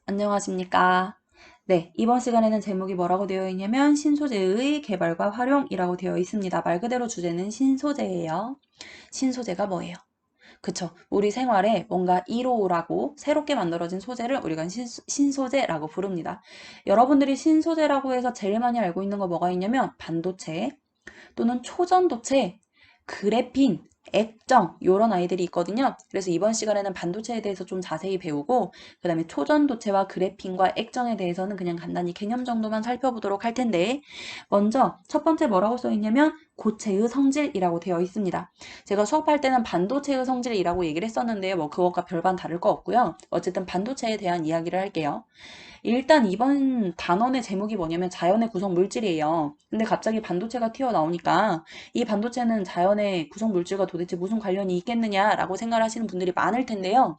안녕하십니까. 네, 이번 시간에는 제목이 뭐라고 되어 있냐면 신소재의 개발과 활용이라고 되어 있습니다. 말 그대로 주제는 신소재예요. 신소재가 뭐예요? 그쵸. 우리 생활에 뭔가 1호라고 새롭게 만들어진 소재를 우리가 신소재라고 부릅니다. 여러분들이 신소재라고 해서 제일 많이 알고 있는 거 뭐가 있냐면 반도체 또는 초전도체, 그래핀, 액정 이런 아이들이 있거든요. 그래서 이번 시간에는 반도체에 대해서 좀 자세히 배우고 그 다음에 초전도체와 그래핀과 액정에 대해서는 그냥 간단히 개념 정도만 살펴보도록 할 텐데 먼저 첫 번째 뭐라고 써 있냐면 고체의 성질이라고 되어 있습니다. 제가 수업할 때는 반도체의 성질이라고 얘기를 했었는데요. 뭐 그것과 별반 다를 거 없고요. 어쨌든 반도체에 대한 이야기를 할게요. 일단 이번 단원의 제목이 뭐냐면 자연의 구성 물질이에요. 근데 갑자기 반도체가 튀어나오니까 이 반도체는 자연의 구성 물질과 도대체 무슨 관련이 있겠느냐라고 생각하시는 분들이 많을 텐데요.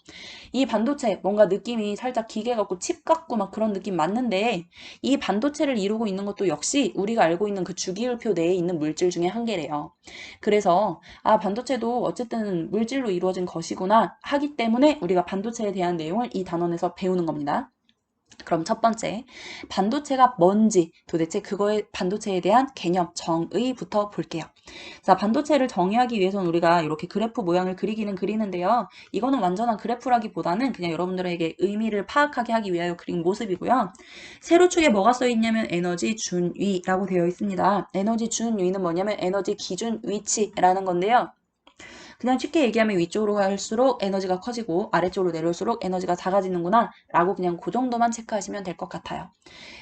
이 반도체 뭔가 느낌이 살짝 기계 같고 칩 같고 막 그런 느낌 맞는데 이 반도체를 이루고 있는 것도 역시 우리가 알고 있는 그 주기율표 내에 있는 물질 중에 한 개래요. 그래서 아 반도체도 어쨌든 물질로 이루어진 것이구나 하기 때문에 우리가 반도체에 대한 내용을 이 단원에서 배우는 겁니다. 그럼 첫 번째, 반도체가 뭔지 도대체 그거의 반도체에 대한 개념, 정의부터 볼게요. 자, 반도체를 정의하기 위해서는 우리가 이렇게 그래프 모양을 그리기는 그리는데요. 이거는 완전한 그래프라기보다는 그냥 여러분들에게 의미를 파악하게 하기 위하여 그린 모습이고요. 세로축에 뭐가 써 있냐면 에너지 준위라고 되어 있습니다. 에너지 준위는 뭐냐면 에너지 기준 위치라는 건데요. 그냥 쉽게 얘기하면 위쪽으로 갈수록 에너지가 커지고 아래쪽으로 내려올수록 에너지가 작아지는구나 라고 그냥 그 정도만 체크하시면 될 것 같아요.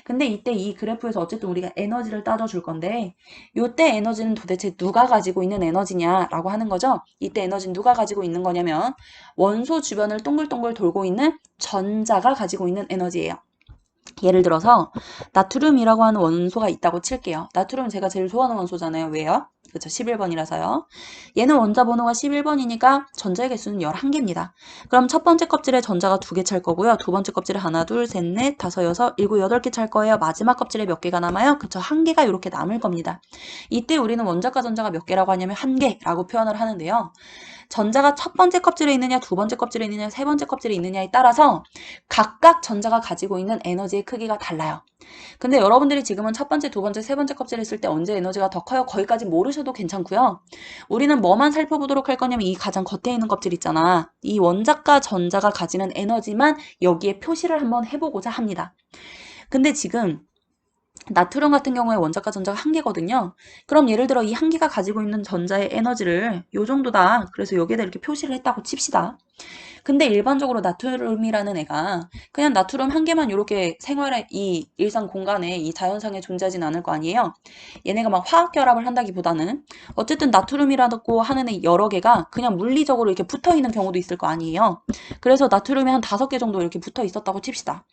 근데 이때 이 그래프에서 어쨌든 우리가 에너지를 따져줄 건데 이때 에너지는 도대체 누가 가지고 있는 에너지냐라고 하는 거죠. 이때 에너지는 누가 가지고 있는 거냐면 원소 주변을 동글동글 돌고 있는 전자가 가지고 있는 에너지예요. 예를 들어서 나트륨이라고 하는 원소가 있다고 칠게요. 나트륨은 제가 제일 좋아하는 원소잖아요. 왜요? 그렇죠. 11번이라서요. 얘는 원자 번호가 11번이니까 전자의 개수는 11개입니다. 그럼 첫 번째 껍질에 전자가 2개 찰 거고요. 두 번째 껍질에 하나, 둘, 셋, 넷, 다섯, 여섯, 일곱, 8개 찰 거예요. 마지막 껍질에 몇 개가 남아요? 그쵸. 1개가 이렇게 남을 겁니다. 이때 우리는 원자과 전자가 몇 개라고 하냐면 1개라고 표현을 하는데요. 전자가 첫 번째 껍질에 있느냐, 두 번째 껍질에 있느냐, 세 번째 껍질에 있느냐에 따라서 각각 전자가 가지고 있는 에너지의 크기가 달라요. 근데 여러분들이 지금은 첫 번째, 두 번째, 세 번째 껍질 했을 때 언제 에너지가 더 커요? 거기까지 모르셔도 괜찮고요. 우리는 뭐만 살펴보도록 할 거냐면 이 가장 겉에 있는 껍질 있잖아. 이 원자과 전자가 가지는 에너지만 여기에 표시를 한번 해보고자 합니다. 근데 지금 나트륨 같은 경우에 원자과 전자가 1개거든요. 그럼 예를 들어 이 1개가 가지고 있는 전자의 에너지를 요 정도다. 그래서 여기에다 이렇게 표시를 했다고 칩시다. 근데 일반적으로 나트륨이라는 애가 그냥 나트륨 1개만 이렇게 생활의 이 일상 공간에 이 자연상에 존재하진 않을 거 아니에요. 얘네가 막 화학 결합을 한다기보다는 어쨌든 나트륨이라고 하는 애 여러 개가 그냥 물리적으로 이렇게 붙어 있는 경우도 있을 거 아니에요. 그래서 나트륨이 한 5개 정도 이렇게 붙어 있었다고 칩시다.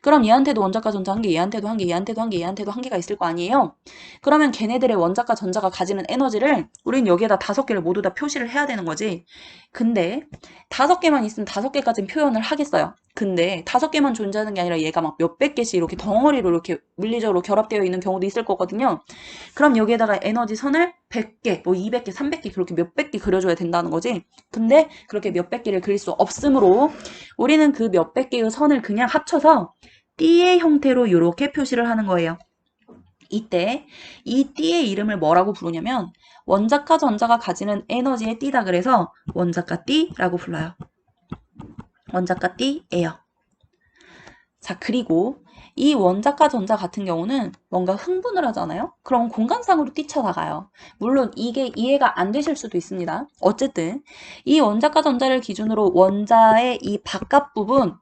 그럼 얘한테도 원자과 전자 1개, 얘한테도 1개, 얘한테도 1개, 얘한테도 1개가 있을 거 아니에요. 그러면 걔네들의 원자과 전자가 가지는 에너지를 우린 여기에다 5개를 모두 다 표시를 해야 되는 거지. 근데 5개만 있으면 5개까지는 표현을 하겠어요. 근데 5개만 존재하는 게 아니라 얘가 막 몇백 개씩 이렇게 덩어리로 이렇게 물리적으로 결합되어 있는 경우도 있을 거거든요. 그럼 여기에다가 에너지 선을 100개, 뭐 200개, 300개 그렇게 몇백 개 그려줘야 된다는 거지. 근데 그렇게 몇백 개를 그릴 수 없으므로 우리는 그 몇백 개의 선을 그냥 합쳐서 띠의 형태로 이렇게 표시를 하는 거예요. 이때 이 띠의 이름을 뭐라고 부르냐면 원자과 전자가 가지는 에너지의 띠다 그래서 원자과 띠라고 불러요. 원자과 띠예요. 자, 그리고 이 원자과 전자 같은 경우는 뭔가 흥분을 하잖아요? 그럼 공간상으로 뛰쳐나가요. 물론 이게 이해가 안 되실 수도 있습니다. 어쨌든 이 원자과 전자를 기준으로 원자의 이 바깥 부분을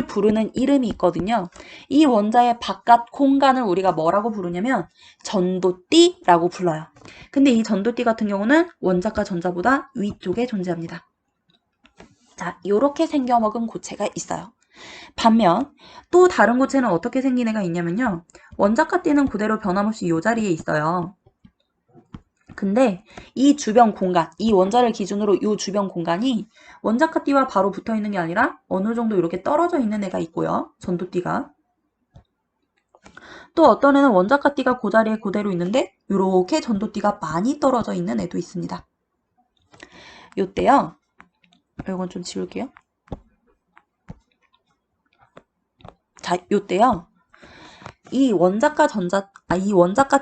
부르는 이름이 있거든요. 이 원자의 바깥 공간을 우리가 뭐라고 부르냐면 전도띠라고 불러요. 근데 이 전도띠 같은 경우는 원자과 전자보다 위쪽에 존재합니다. 자, 이렇게 생겨먹은 고체가 있어요. 반면 또 다른 고체는 어떻게 생긴 애가 있냐면요. 원자과 띠는 그대로 변함없이 이 자리에 있어요. 근데 이 주변 공간, 이 원자를 기준으로 이 주변 공간이 원자과 띠와 바로 붙어 있는 게 아니라 어느 정도 이렇게 떨어져 있는 애가 있고요. 전도띠가. 또 어떤 애는 원자과 띠가 그 자리에 그대로 있는데 이렇게 전도띠가 많이 떨어져 있는 애도 있습니다. 요때요. 이건 좀 지울게요. 자, 요때요. 이 원자과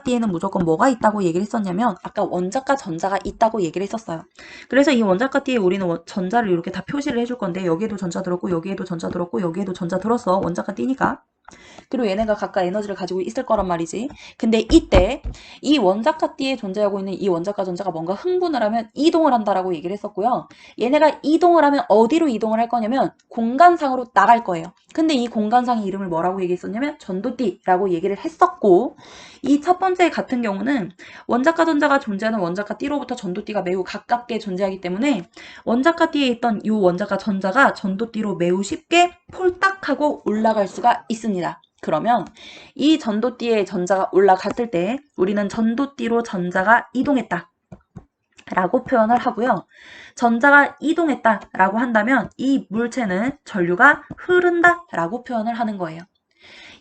띠에는 무조건 뭐가 있다고 얘기를 했었냐면 아까 원자과 전자가 있다고 얘기를 했었어요. 그래서 이 원자과 띠에 우리는 전자를 이렇게 다 표시를 해줄 건데 여기에도 전자 들었고 여기에도 전자 들었고 여기에도 전자 들었어. 원자과 띠니까. 그리고 얘네가 각각 에너지를 가지고 있을 거란 말이지. 근데 이때 이 원자과 띠에 존재하고 있는 이 원자과 전자가 뭔가 흥분을 하면 이동을 한다라고 얘기를 했었고요. 얘네가 이동을 하면 어디로 이동을 할 거냐면 공간상으로 나갈 거예요. 근데 이 공간상의 이름을 뭐라고 얘기했었냐면 전도띠라고 얘기를 했었고, 이 첫 번째 같은 경우는 원자과 전자가 존재하는 원자과 띠로부터 전도띠가 매우 가깝게 존재하기 때문에 원자과 띠에 있던 이 원자과 전자가 전도띠로 매우 쉽게 폴딱하고 올라갈 수가 있습니다. 그러면 이 전도띠에 전자가 올라갔을 때 우리는 전도띠로 전자가 이동했다 라고 표현을 하고요. 전자가 이동했다 라고 한다면 이 물체는 전류가 흐른다 라고 표현을 하는 거예요.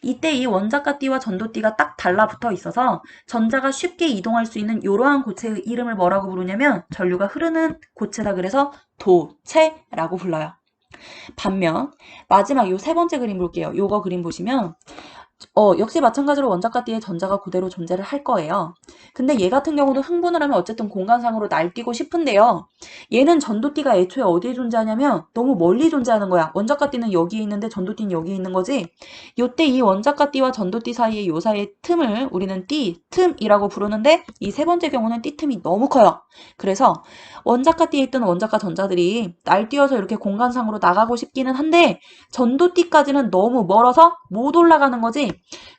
이때 이 원자과 띠와 전도띠가 딱 달라붙어 있어서 전자가 쉽게 이동할 수 있는 이러한 고체의 이름을 뭐라고 부르냐면 전류가 흐르는 고체다 그래서 도체라고 불러요. 반면 마지막 요 세 번째 그림 볼게요. 요거 그림 보시면 역시 마찬가지로 원자과 띠에 전자가 그대로 존재를 할 거예요. 근데 얘 같은 경우도 흥분을 하면 어쨌든 공간상으로 날뛰고 싶은데요. 얘는 전도띠가 애초에 어디에 존재하냐면 너무 멀리 존재하는 거야. 원자과 띠는 여기에 있는데 전도띠는 여기에 있는 거지. 요때 이 원자과 띠와 전도띠 사이의 요 사이의 틈을 우리는 띠, 틈이라고 부르는데 이 세 번째 경우는 띠 틈이 너무 커요. 그래서 원자과 띠에 있던 원자과 전자들이 날뛰어서 이렇게 공간상으로 나가고 싶기는 한데 전도띠까지는 너무 멀어서 못 올라가는 거지.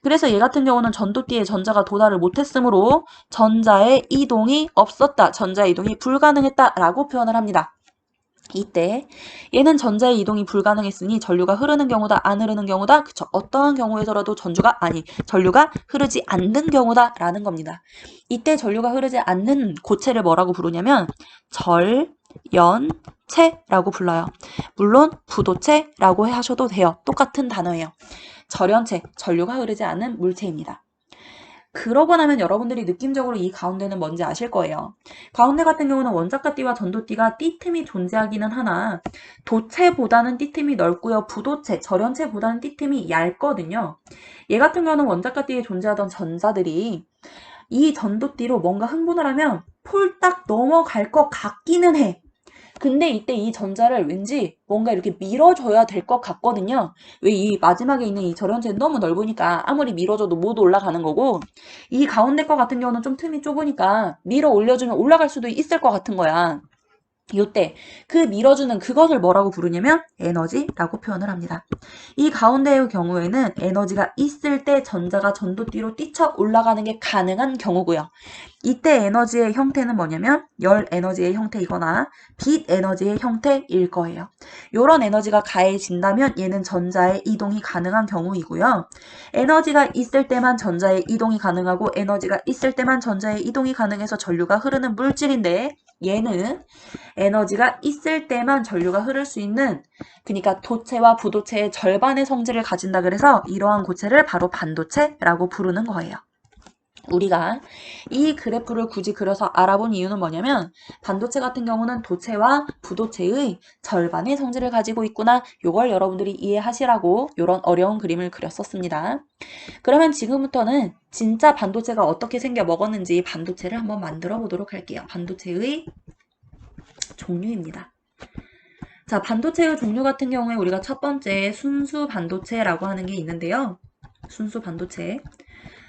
그래서 얘 같은 경우는 전도띠에 전자가 도달을 못했으므로 전자의 이동이 없었다. 전자의 이동이 불가능했다라고 표현을 합니다. 이때 얘는 전자의 이동이 불가능했으니 전류가 흐르는 경우다, 안 흐르는 경우다. 그쵸? 어떠한 경우에서라도 전류가 흐르지 않는 경우다라는 겁니다. 이때 전류가 흐르지 않는 고체를 뭐라고 부르냐면 절연체라고 불러요. 물론 부도체라고 하셔도 돼요. 똑같은 단어예요. 절연체, 전류가 흐르지 않는 물체입니다. 그러고 나면 여러분들이 느낌적으로 이 가운데는 뭔지 아실 거예요. 가운데 같은 경우는 원자과 띠와 전도띠가 띠틈이 존재하기는 하나 도체보다는 띠틈이 넓고요. 부도체, 절연체보다는 띠틈이 얇거든요. 얘 같은 경우는 원자과 띠에 존재하던 전자들이 이 전도띠로 뭔가 흥분을 하면 폴딱 넘어갈 것 같기는 해. 근데 이때 이 전자를 왠지 뭔가 이렇게 밀어줘야 될 것 같거든요. 왜 이 마지막에 있는 이 절연체는 너무 넓으니까 아무리 밀어줘도 못 올라가는 거고 이 가운데 거 같은 경우는 좀 틈이 좁으니까 밀어 올려주면 올라갈 수도 있을 것 같은 거야. 요때 그 밀어주는 그것을 뭐라고 부르냐면 에너지라고 표현을 합니다. 이 가운데의 경우에는 에너지가 있을 때 전자가 전도띠로 뛰쳐 올라가는 게 가능한 경우고요. 이때 에너지의 형태는 뭐냐면 열 에너지의 형태이거나 빛 에너지의 형태일 거예요. 이런 에너지가 가해진다면 얘는 전자의 이동이 가능한 경우이고요. 에너지가 있을 때만 전자의 이동이 가능하고 에너지가 있을 때만 전자의 이동이 가능해서 전류가 흐르는 물질인데 얘는 에너지가 있을 때만 전류가 흐를 수 있는 그러니까 도체와 부도체의 절반의 성질을 가진다 그래서 이러한 고체를 바로 반도체라고 부르는 거예요. 우리가 이 그래프를 굳이 그려서 알아본 이유는 뭐냐면 반도체 같은 경우는 도체와 부도체의 절반의 성질을 가지고 있구나. 요걸 여러분들이 이해하시라고 이런 어려운 그림을 그렸었습니다. 그러면 지금부터는 진짜 반도체가 어떻게 생겨 먹었는지 반도체를 한번 만들어 보도록 할게요. 반도체의 종류입니다. 자, 반도체의 종류 같은 경우에 우리가 첫 번째 순수 반도체라고 하는 게 있는데요. 순수 반도체.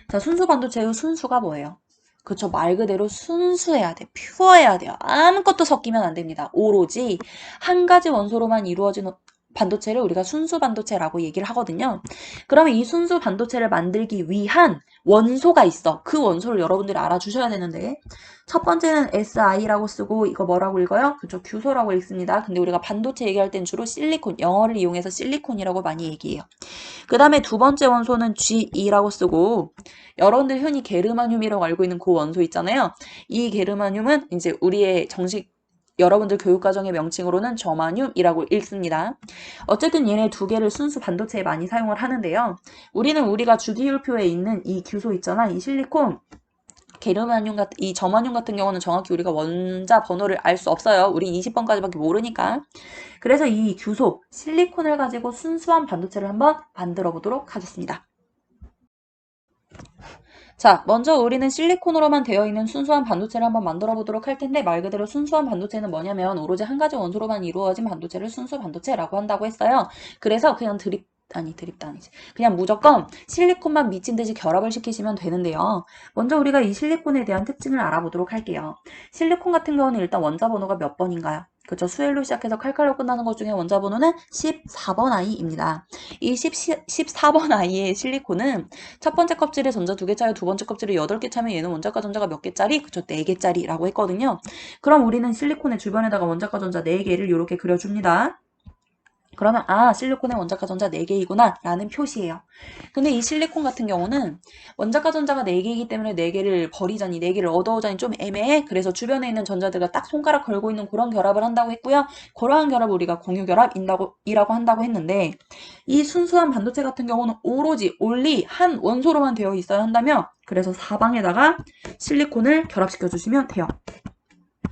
자, 순수 반도체의 순수가 뭐예요? 그쵸, 말 그대로 순수해야 돼. 퓨어해야 돼요. 아무것도 섞이면 안 됩니다. 오로지 한 가지 원소로만 이루어진 반도체를 우리가 순수 반도체라고 얘기를 하거든요. 그러면 이 순수 반도체를 만들기 위한 원소가 있어. 그 원소를 여러분들이 알아주셔야 되는데 첫 번째는 SI라고 쓰고 이거 뭐라고 읽어요? 그쵸, 규소라고 읽습니다. 근데 우리가 반도체 얘기할 땐 주로 실리콘, 영어를 이용해서 실리콘이라고 많이 얘기해요. 그 다음에 두 번째 원소는 GE라고 쓰고 여러분들 흔히 게르마늄이라고 알고 있는 그 원소 있잖아요. 이 게르마늄은 이제 우리의 정식 여러분들 교육과정의 명칭으로는 저마늄이라고 읽습니다. 어쨌든 얘네 두 개를 순수 반도체에 많이 사용을 하는데요. 우리가 주기율표에 있는 이 규소 있잖아. 이 실리콘. 게르만륨 같은 이 점화듐 같은 경우는 정확히 우리가 원자 번호를 알 수 없어요. 우리 20번까지밖에 모르니까. 그래서 이 규소 실리콘을 가지고 순수한 반도체를 한번 만들어 보도록 하겠습니다. 자, 먼저 우리는 실리콘으로만 되어 있는 순수한 반도체를 한번 만들어 보도록 할 텐데, 말 그대로 순수한 반도체는 뭐냐면 오로지 한 가지 원소로만 이루어진 반도체를 순수 반도체라고 한다고 했어요. 그래서 그냥 드립도 아니지. 그냥 무조건 실리콘만 미친 듯이 결합을 시키시면 되는데요. 먼저 우리가 이 실리콘에 대한 특징을 알아보도록 할게요. 실리콘 같은 경우는 일단 원자 번호가 몇 번인가요? 그쵸. 수엘로 시작해서 칼칼로 끝나는 것 중에 원자 번호는 14번 I입니다. 이 14번 I의 실리콘은 첫 번째 껍질에 전자 2개 차요. 두 번째 껍질에 8개 차면 얘는 원자과 전자가 몇 개짜리? 그쵸. 4개짜리라고 했거든요. 그럼 우리는 실리콘의 주변에다가 원자과 전자 4개를 이렇게 그려줍니다. 그러면 실리콘의 원자과 전자 4개이구나 라는 표시예요. 근데 이 실리콘 같은 경우는 원자과 전자가 4개이기 때문에 4개를 버리자니 4개를 얻어오자니 좀 애매해. 그래서 주변에 있는 전자들과 딱 손가락 걸고 있는 그런 결합을 한다고 했고요. 그러한 결합을 우리가 공유결합이라고 한다고 했는데, 이 순수한 반도체 같은 경우는 오로지 올리 한 원소로만 되어 있어야 한다며, 그래서 사방에다가 실리콘을 결합시켜 주시면 돼요.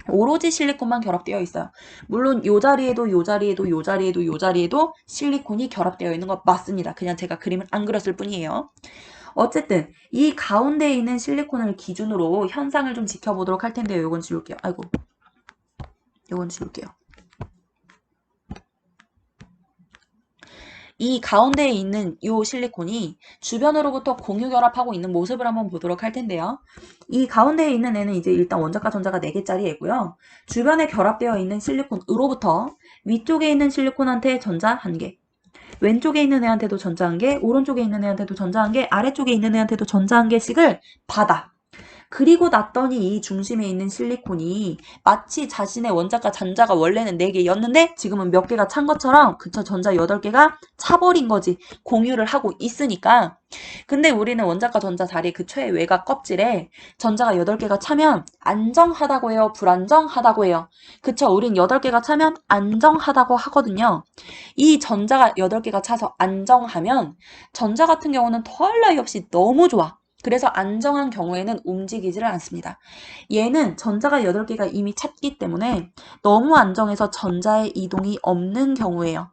오로지 실리콘만 결합되어 있어요. 물론 요 자리에도 요 자리에도 요 자리에도 요 자리에도 실리콘이 결합되어 있는 거 맞습니다. 그냥 제가 그림을 안 그렸을 뿐이에요. 어쨌든 이 가운데에 있는 실리콘을 기준으로 현상을 좀 지켜보도록 할 텐데요. 요건 지울게요. 아이고, 요건 지울게요. 이 가운데에 있는 이 실리콘이 주변으로부터 공유 결합하고 있는 모습을 한번 보도록 할 텐데요. 이 가운데에 있는 애는 이제 일단 원자과 전자가 4개짜리 애고요. 주변에 결합되어 있는 실리콘으로부터 위쪽에 있는 실리콘한테 전자 1개, 왼쪽에 있는 애한테도 전자 1개, 오른쪽에 있는 애한테도 전자 1개, 아래쪽에 있는 애한테도 전자 1개씩을 받아. 그리고 났더니 이 중심에 있는 실리콘이 마치 자신의 원자과 전자가 원래는 4개였는데 지금은 몇 개가 찬 것처럼 그쵸, 전자 8개가 차버린 거지. 공유를 하고 있으니까. 근데 우리는 원자과 전자 자리 그 최 외곽 껍질에 전자가 8개가 차면 안정하다고 해요? 불안정하다고 해요? 그쵸, 우린 8개가 차면 안정하다고 하거든요. 이 전자가 8개가 차서 안정하면 전자 같은 경우는 더할 나위 없이 너무 좋아. 그래서 안정한 경우에는 움직이지를 않습니다. 얘는 전자가 8개가 이미 찼기 때문에 너무 안정해서 전자의 이동이 없는 경우예요.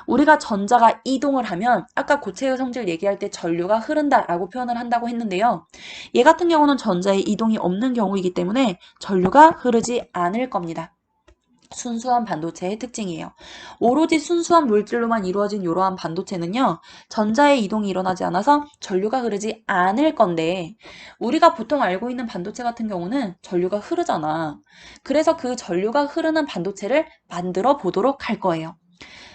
우리가 전자가 이동을 하면 아까 고체의 성질 얘기할 때 전류가 흐른다라고 표현을 한다고 했는데요. 얘 같은 경우는 전자의 이동이 없는 경우이기 때문에 전류가 흐르지 않을 겁니다. 순수한 반도체의 특징이에요. 오로지 순수한 물질로만 이루어진 이러한 반도체는요, 전자의 이동이 일어나지 않아서 전류가 흐르지 않을 건데, 우리가 보통 알고 있는 반도체 같은 경우는 전류가 흐르잖아. 그래서 그 전류가 흐르는 반도체를 만들어 보도록 할 거예요.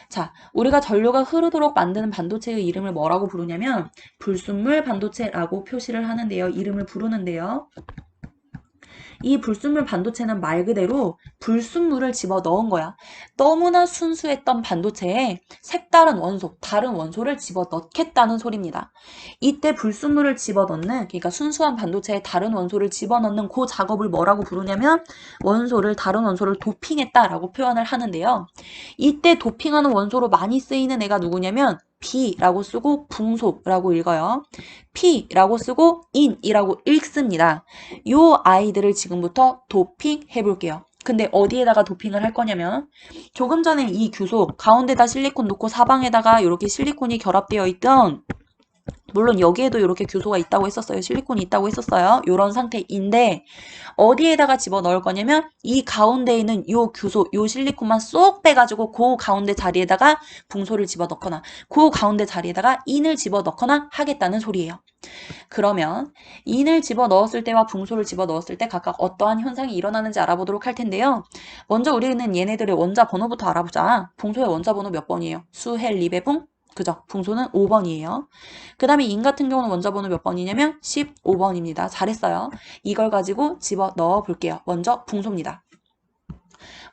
자, 우리가 전류가 흐르도록 만드는 반도체의 이름을 뭐라고 부르냐면 불순물 반도체라고 표시를 하는데요. 이름을 부르는데요. 이 불순물 반도체는 말 그대로 불순물을 집어 넣은 거야. 너무나 순수했던 반도체에 색다른 원소, 다른 원소를 집어 넣겠다는 소리입니다. 이때 불순물을 집어 넣는, 그러니까 순수한 반도체에 다른 원소를 집어 넣는 그 작업을 뭐라고 부르냐면 다른 원소를 도핑했다라고 표현을 하는데요. 이때 도핑하는 원소로 많이 쓰이는 애가 누구냐면 B라고 쓰고 붕소라고 읽어요. P라고 쓰고 인이라고 읽습니다. 요 아이들을 지금부터 도핑해 볼게요. 근데 어디에다가 도핑을 할 거냐면 조금 전에 이 규소 가운데다 실리콘 놓고 사방에다가 이렇게 실리콘이 결합되어 있던, 물론 여기에도 이렇게 규소가 있다고 했었어요. 실리콘이 있다고 했었어요. 이런 상태인데 어디에다가 집어 넣을 거냐면 이 가운데 있는 요 규소, 요 실리콘만 쏙 빼가지고 그 가운데 자리에다가 붕소를 집어 넣거나 그 가운데 자리에다가 인을 집어 넣거나 하겠다는 소리예요. 그러면 인을 집어 넣었을 때와 붕소를 집어 넣었을 때 각각 어떠한 현상이 일어나는지 알아보도록 할 텐데요. 먼저 우리는 얘네들의 원자 번호부터 알아보자. 붕소의 원자 번호 몇 번이에요? 수헬 리베붕? 그죠? 붕소는 5번이에요. 그 다음에 인 같은 경우는 원자 번호 몇 번이냐면 15번입니다. 잘했어요. 이걸 가지고 집어 넣어 볼게요. 먼저 붕소입니다.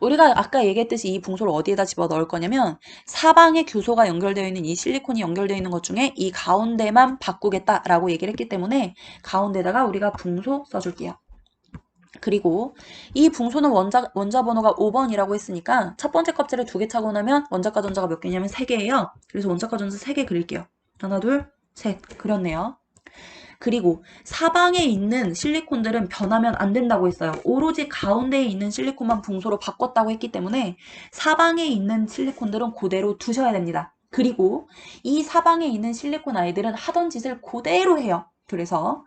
우리가 아까 얘기했듯이 이 붕소를 어디에다 집어 넣을 거냐면 사방에 규소가 연결되어 있는 이 실리콘이 연결되어 있는 것 중에 이 가운데만 바꾸겠다라고 얘기를 했기 때문에 가운데다가 우리가 붕소 써줄게요. 그리고 이 붕소는 원자 번호가 5번이라고 했으니까 첫 번째 껍질을 2개 차고 나면 원자과 전자가 몇 개냐면 3개예요. 그래서 원자과 전자 3개 그릴게요. 하나, 둘, 셋. 그렸네요. 그리고 사방에 있는 실리콘들은 변하면 안 된다고 했어요. 오로지 가운데에 있는 실리콘만 붕소로 바꿨다고 했기 때문에 사방에 있는 실리콘들은 그대로 두셔야 됩니다. 그리고 이 사방에 있는 실리콘 아이들은 하던 짓을 그대로 해요. 그래서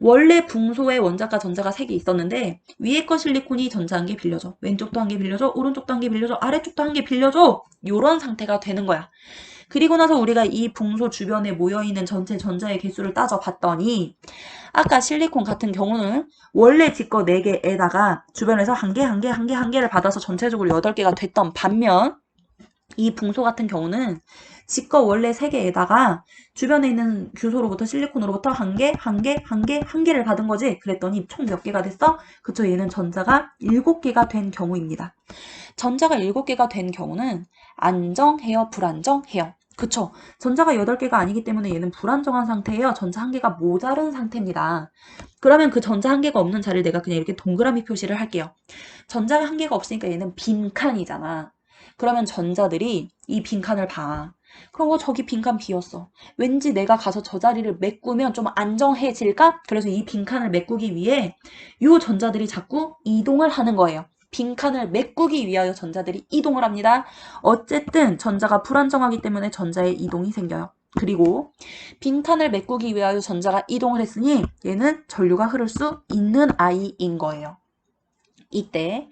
원래 붕소에 원자과 전자가 3개 있었는데 위에 거 실리콘이 전자 1개 빌려줘. 왼쪽도 1개 빌려줘. 오른쪽도 1개 빌려줘. 아래쪽도 1개 빌려줘. 요런 상태가 되는 거야. 그리고 나서 우리가 이 붕소 주변에 모여있는 전체 전자의 개수를 따져봤더니 아까 실리콘 같은 경우는 원래 지거 4개에다가 주변에서 1개, 1개, 1개, 1개를 받아서 전체적으로 8개가 됐던 반면 이 붕소 같은 경우는 지거 원래 3개에다가 주변에 있는 규소로부터 실리콘으로부터 1개, 1개, 1개, 1개를 받은 거지. 그랬더니 총 몇 개가 됐어? 그쵸, 얘는 전자가 7개가 된 경우입니다. 전자가 7개가 된 경우는 안정해요, 불안정해요? 그쵸. 전자가 8개가 아니기 때문에 얘는 불안정한 상태예요. 전자 1개가 모자른 상태입니다. 그러면 그 전자 1개가 없는 자리를 내가 그냥 이렇게 동그라미 표시를 할게요. 전자가 1개가 없으니까 얘는 빈칸이잖아. 그러면 전자들이 이 빈칸을 봐. 그럼 저기 빈칸 비었어. 왠지 내가 가서 저 자리를 메꾸면 좀 안정해질까? 그래서 이 빈칸을 메꾸기 위해 이 전자들이 자꾸 이동을 하는 거예요. 빈칸을 메꾸기 위하여 전자들이 이동을 합니다. 어쨌든 전자가 불안정하기 때문에 전자의 이동이 생겨요. 그리고 빈칸을 메꾸기 위하여 전자가 이동을 했으니 얘는 전류가 흐를 수 있는 아이인 거예요. 이때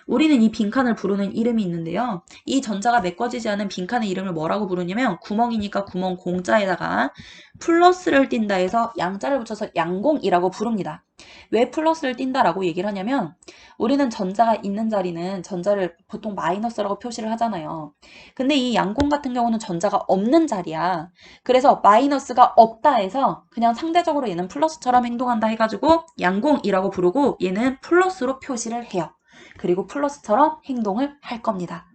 우리는 이 빈칸을 부르는 이름이 있는데요. 이 전자가 메꿔지지 않은 빈칸의 이름을 뭐라고 부르냐면 구멍이니까 구멍 공자에다가 플러스를 띈다 해서 양자를 붙여서 양공이라고 부릅니다. 왜 플러스를 띈다라고 얘기를 하냐면 우리는 전자가 있는 자리는 전자를 보통 마이너스라고 표시를 하잖아요. 근데 이 양공 같은 경우는 전자가 없는 자리야. 그래서 마이너스가 없다 해서 그냥 상대적으로 얘는 플러스처럼 행동한다 해가지고 양공이라고 부르고 얘는 플러스로 표시를 해요. 그리고 플러스처럼 행동을 할 겁니다.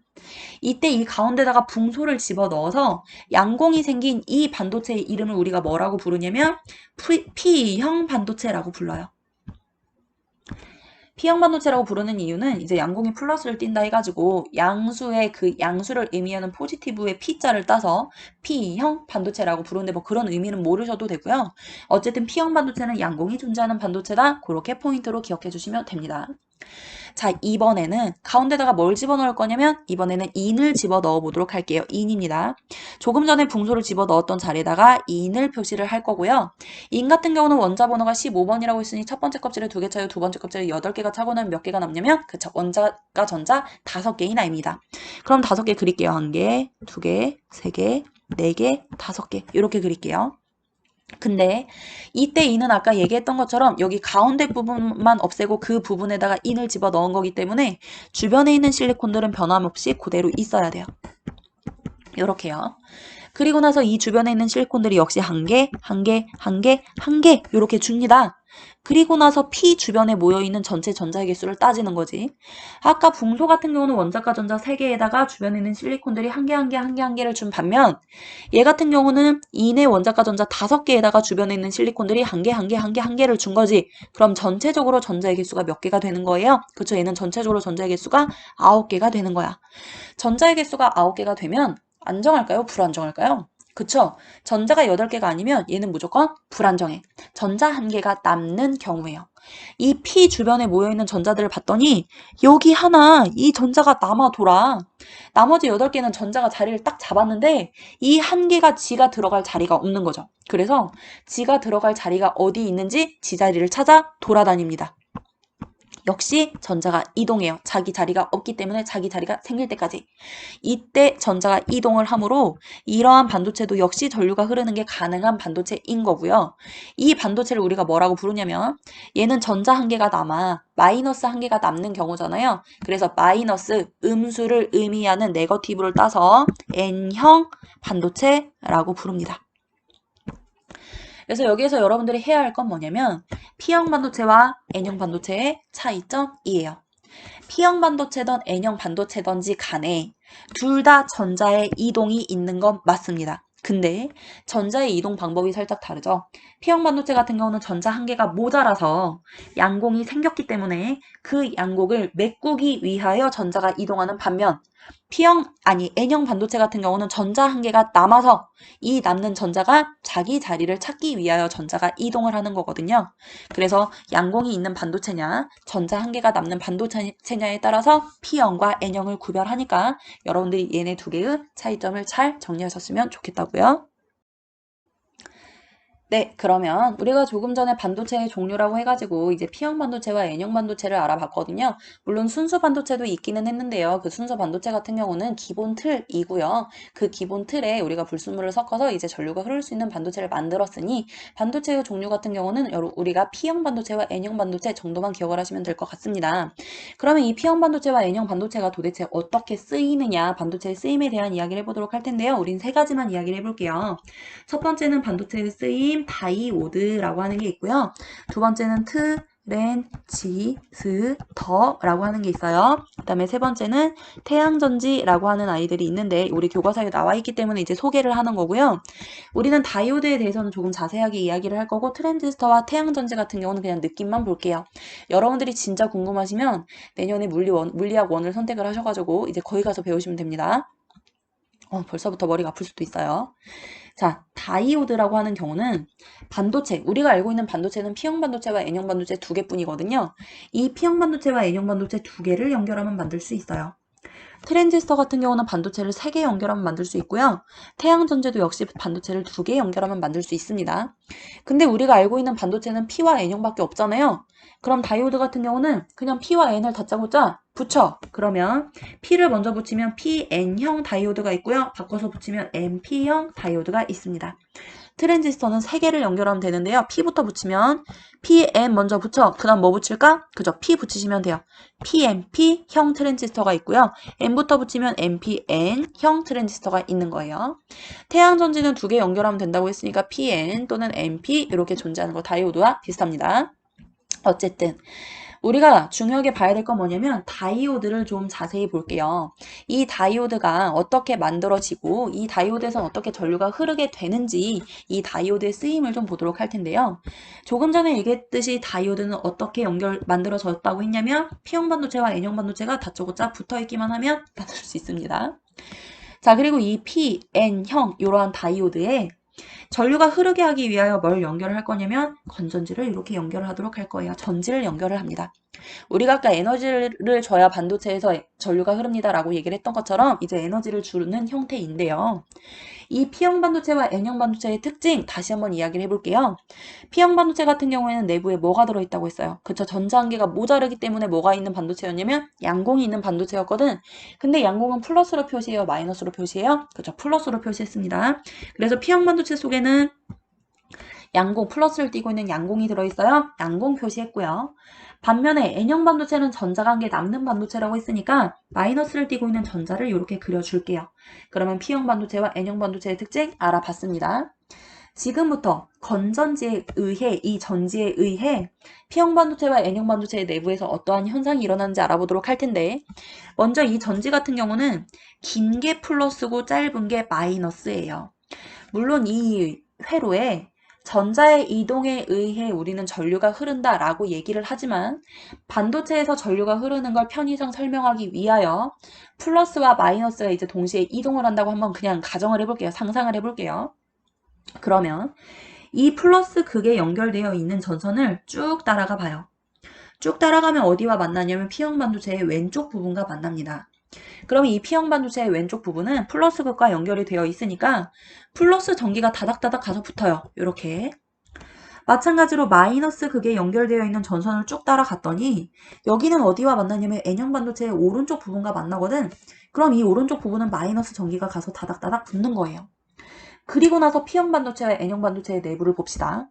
이때 이 가운데다가 붕소를 집어넣어서 양공이 생긴 이 반도체의 이름을 우리가 뭐라고 부르냐면 P형 반도체라고 불러요. P형 반도체라고 부르는 이유는 이제 양공이 플러스를 띈다 해가지고 양수의 그 양수를 의미하는 포지티브의 P자를 따서 P형 반도체라고 부르는데 뭐 그런 의미는 모르셔도 되고요. 어쨌든 P형 반도체는 양공이 존재하는 반도체다. 그렇게 포인트로 기억해 주시면 됩니다. 자, 이번에는 가운데다가 뭘 집어넣을 거냐면 이번에는 인을 집어넣어 보도록 할게요. 인입니다. 조금 전에 붕소를 집어넣었던 자리에다가 인을 표시를 할 거고요. 인 같은 경우는 원자 번호가 15번이라고 했으니 첫 번째 껍질에 2개 차요. 두 번째 껍질에 8개가 차고 나면 몇 개가 남냐면 그쵸, 원자가 전자 5개인 아입니다. 그럼 5개 그릴게요. 1개, 2개, 3개, 4개, 5개 이렇게 그릴게요. 근데 이때 인은 아까 얘기했던 것처럼 여기 가운데 부분만 없애고 그 부분에다가 인을 집어 넣은 거기 때문에 주변에 있는 실리콘들은 변함없이 그대로 있어야 돼요. 요렇게요. 그리고 나서 이 주변에 있는 실리콘들이 역시 1개, 1개, 1개, 1개 이렇게 줍니다. 그리고 나서 P 주변에 모여있는 전체 전자의 개수를 따지는 거지. 아까 붕소 같은 경우는 원자과 전자 3개에다가 주변에 있는 실리콘들이 1개, 1개, 1개, 1개를 준 반면 얘 같은 경우는 인의 원자과 전자 5개에다가 주변에 있는 실리콘들이 1개, 1개, 1개, 1개를 준 거지. 그럼 전체적으로 전자의 개수가 몇 개가 되는 거예요? 그쵸, 얘는 전체적으로 전자의 개수가 9개가 되는 거야. 전자의 개수가 9개가 되면 안정할까요? 불안정할까요? 그쵸? 전자가 8개가 아니면 얘는 무조건 불안정해. 전자 1개가 남는 경우예요. 이 P 주변에 모여있는 전자들을 봤더니 여기 하나 이 전자가 남아 돌아. 나머지 8개는 전자가 자리를 딱 잡았는데 이 1개가 지가 들어갈 자리가 없는 거죠. 그래서 지가 들어갈 자리가 어디 있는지 지 자리를 찾아 돌아다닙니다. 역시 전자가 이동해요. 자기 자리가 없기 때문에 자기 자리가 생길 때까지. 이때 전자가 이동을 하므로 이러한 반도체도 역시 전류가 흐르는 게 가능한 반도체인 거고요. 이 반도체를 우리가 뭐라고 부르냐면 얘는 전자 1개가 남아 마이너스 1개가 남는 경우잖아요. 그래서 마이너스 음수를 의미하는 네거티브를 따서 N형 반도체라고 부릅니다. 그래서 여기에서 여러분들이 해야 할 건 뭐냐면 P형 반도체와 N형 반도체의 차이점이에요. P형 반도체든 N형 반도체든지 간에 둘 다 전자의 이동이 있는 건 맞습니다. 근데 전자의 이동 방법이 살짝 다르죠. P형 반도체 같은 경우는 전자 1개가 모자라서 양공이 생겼기 때문에 그 양공을 메꾸기 위하여 전자가 이동하는 반면 N형 반도체 같은 경우는 전자 한 개가 남아서 이 남는 전자가 자기 자리를 찾기 위하여 전자가 이동을 하는 거거든요. 그래서 양공이 있는 반도체냐, 전자 한 개가 남는 반도체냐에 따라서 P형과 N형을 구별하니까 여러분들이 얘네 두 개의 차이점을 잘 정리하셨으면 좋겠다고요. 네, 그러면 우리가 조금 전에 반도체의 종류라고 해가지고 이제 P형 반도체와 N형 반도체를 알아봤거든요. 물론 순수 반도체도 있기는 했는데요. 그 순수 반도체 같은 경우는 기본 틀이고요. 그 기본 틀에 우리가 불순물을 섞어서 이제 전류가 흐를 수 있는 반도체를 만들었으니 반도체의 종류 같은 경우는 우리가 P형 반도체와 N형 반도체 정도만 기억을 하시면 될 것 같습니다. 그러면 이 P형 반도체와 N형 반도체가 도대체 어떻게 쓰이느냐, 반도체의 쓰임에 대한 이야기를 해보도록 할 텐데요. 우린 세 가지만 이야기를 해볼게요. 첫 번째는 반도체의 쓰임 다이오드라고 하는 게 있고요. 두 번째는 트랜지스터라고 하는 게 있어요. 그 다음에 세 번째는 태양전지라고 하는 아이들이 있는데 우리 교과서에 나와 있기 때문에 이제 소개를 하는 거고요. 우리는 다이오드에 대해서는 조금 자세하게 이야기를 할 거고 트랜지스터와 태양전지 같은 경우는 그냥 느낌만 볼게요. 여러분들이 진짜 궁금하시면 내년에 물리학 1을 선택을 하셔가지고 이제 거기 가서 배우시면 됩니다. 벌써부터 머리가 아플 수도 있어요. 자, 다이오드라고 하는 경우는 반도체, 우리가 알고 있는 반도체는 P형 반도체와 N형 반도체 두 개뿐이거든요. 이 P형 반도체와 N형 반도체 두 개를 연결하면 만들 수 있어요. 트랜지스터 같은 경우는 반도체를 3개 연결하면 만들 수 있고요. 태양전지도 역시 반도체를 2개 연결하면 만들 수 있습니다. 근데 우리가 알고 있는 반도체는 P와 N형밖에 없잖아요. 그럼 다이오드 같은 경우는 그냥 P와 N을 다짜고짜 붙여. 그러면 P를 먼저 붙이면 PN형 다이오드가 있고요. 바꿔서 붙이면 NP형 다이오드가 있습니다. 트랜지스터는 3개를 연결하면 되는데요. P부터 붙이면 PN 먼저 붙여. 그 다음 뭐 붙일까? 그죠? P 붙이시면 돼요. PNP형 트랜지스터가 있고요. N부터 붙이면 NPN형 트랜지스터가 있는 거예요. 태양전지는 2개 연결하면 된다고 했으니까 PN 또는 NP 이렇게 존재하는 거 다이오드와 비슷합니다. 어쨌든 우리가 중요하게 봐야 될 건 뭐냐면 다이오드를 좀 자세히 볼게요. 이 다이오드가 어떻게 만들어지고 이 다이오드에서 어떻게 전류가 흐르게 되는지 이 다이오드의 쓰임을 좀 보도록 할 텐데요. 조금 전에 얘기했듯이 다이오드는 어떻게 만들어졌다고 했냐면 P형 반도체와 N형 반도체가 다짜고짜 붙어있기만 하면 만들 수 있습니다. 자, 그리고 이 P, N형 이러한 다이오드에 전류가 흐르게 하기 위하여 뭘 연결을 할 거냐면 건전지를 이렇게 연결을 하도록 할 거예요. 전지를 연결을 합니다. 우리가 아까 에너지를 줘야 반도체에서 전류가 흐릅니다 라고 얘기를 했던 것처럼 이제 에너지를 주는 형태인데요. 이 P형 반도체와 N형 반도체의 특징 다시 한번 이야기를 해볼게요. P형 반도체 같은 경우에는 내부에 뭐가 들어있다고 했어요. 그쵸? 전자 한 개가 모자르기 때문에 뭐가 있는 반도체였냐면 양공이 있는 반도체였거든. 근데 양공은 플러스로 표시해요? 마이너스로 표시해요? 그쵸? 플러스로 표시했습니다. 그래서 P형 반도체 속에는 양공, 플러스를 띄고 있는 양공이 들어있어요. 양공 표시했고요. 반면에 N형 반도체는 전자가 한 개 남는 반도체라고 했으니까 마이너스를 띄고 있는 전자를 이렇게 그려줄게요. 그러면 P형 반도체와 N형 반도체의 특징 알아봤습니다. 지금부터 건전지에 의해, 이 전지에 의해 P형 반도체와 N형 반도체의 내부에서 어떠한 현상이 일어나는지 알아보도록 할 텐데 먼저 이 전지 같은 경우는 긴 게 플러스고 짧은 게 마이너스예요. 물론 이 회로에 전자의 이동에 의해 우리는 전류가 흐른다라고 얘기를 하지만 반도체에서 전류가 흐르는 걸 편의상 설명하기 위하여 플러스와 마이너스가 이제 동시에 이동을 한다고 한번 그냥 가정을 해볼게요. 상상을 해볼게요. 그러면 이 플러스 극에 연결되어 있는 전선을 쭉 따라가 봐요. 쭉 따라가면 어디와 만나냐면 P형 반도체의 왼쪽 부분과 만납니다. 그러면 이 P형 반도체의 왼쪽 부분은 플러스 극과 연결이 되어 있으니까 플러스 전기가 다닥다닥 가서 붙어요. 이렇게. 마찬가지로 마이너스 극에 연결되어 있는 전선을 쭉 따라갔더니 여기는 어디와 만나냐면 N형 반도체의 오른쪽 부분과 만나거든. 그럼 이 오른쪽 부분은 마이너스 전기가 가서 다닥다닥 붙는 거예요. 그리고 나서 P형 반도체와 N형 반도체의 내부를 봅시다.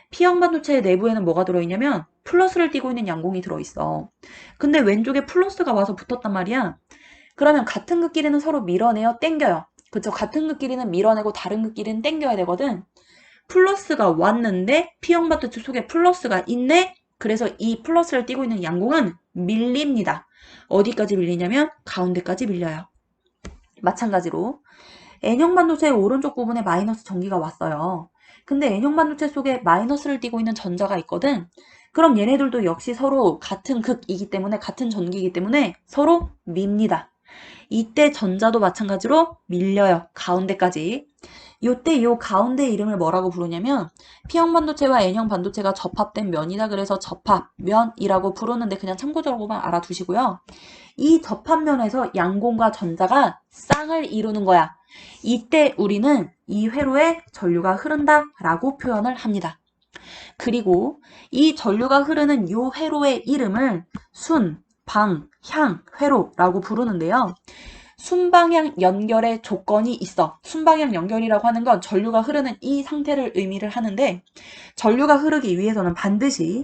P형 반도체의 내부에는 뭐가 들어있냐면 플러스를 띄고 있는 양공이 들어있어. 근데 왼쪽에 플러스가 와서 붙었단 말이야. 그러면 같은 극끼리는 서로 밀어내요? 땡겨요? 그쵸? 같은 극끼리는 밀어내고 다른 극끼리는 땡겨야 되거든. 플러스가 왔는데 P형 반도체 속에 플러스가 있네? 그래서 이 플러스를 띄고 있는 양공은 밀립니다. 어디까지 밀리냐면 가운데까지 밀려요. 마찬가지로 N형 반도체의 오른쪽 부분에 마이너스 전기가 왔어요. 근데 N형 반도체 속에 마이너스를 띄고 있는 전자가 있거든. 그럼 얘네들도 역시 서로 같은 극이기 때문에 같은 전기이기 때문에 서로 밉니다. 이때 전자도 마찬가지로 밀려요. 가운데까지. 요때 요 가운데 이름을 뭐라고 부르냐면 P형 반도체와 N형 반도체가 접합된 면이다. 그래서 접합면이라고 부르는데 그냥 참고적으로만 알아두시고요. 이 접합면에서 양공과 전자가 쌍을 이루는 거야. 이때 우리는 이 회로에 전류가 흐른다라고 표현을 합니다. 그리고 이 전류가 흐르는 이 회로의 이름을 순, 방, 향, 회로라고 부르는데요. 순방향 연결의 조건이 있어. 순방향 연결이라고 하는 건 전류가 흐르는 이 상태를 의미를 하는데 전류가 흐르기 위해서는 반드시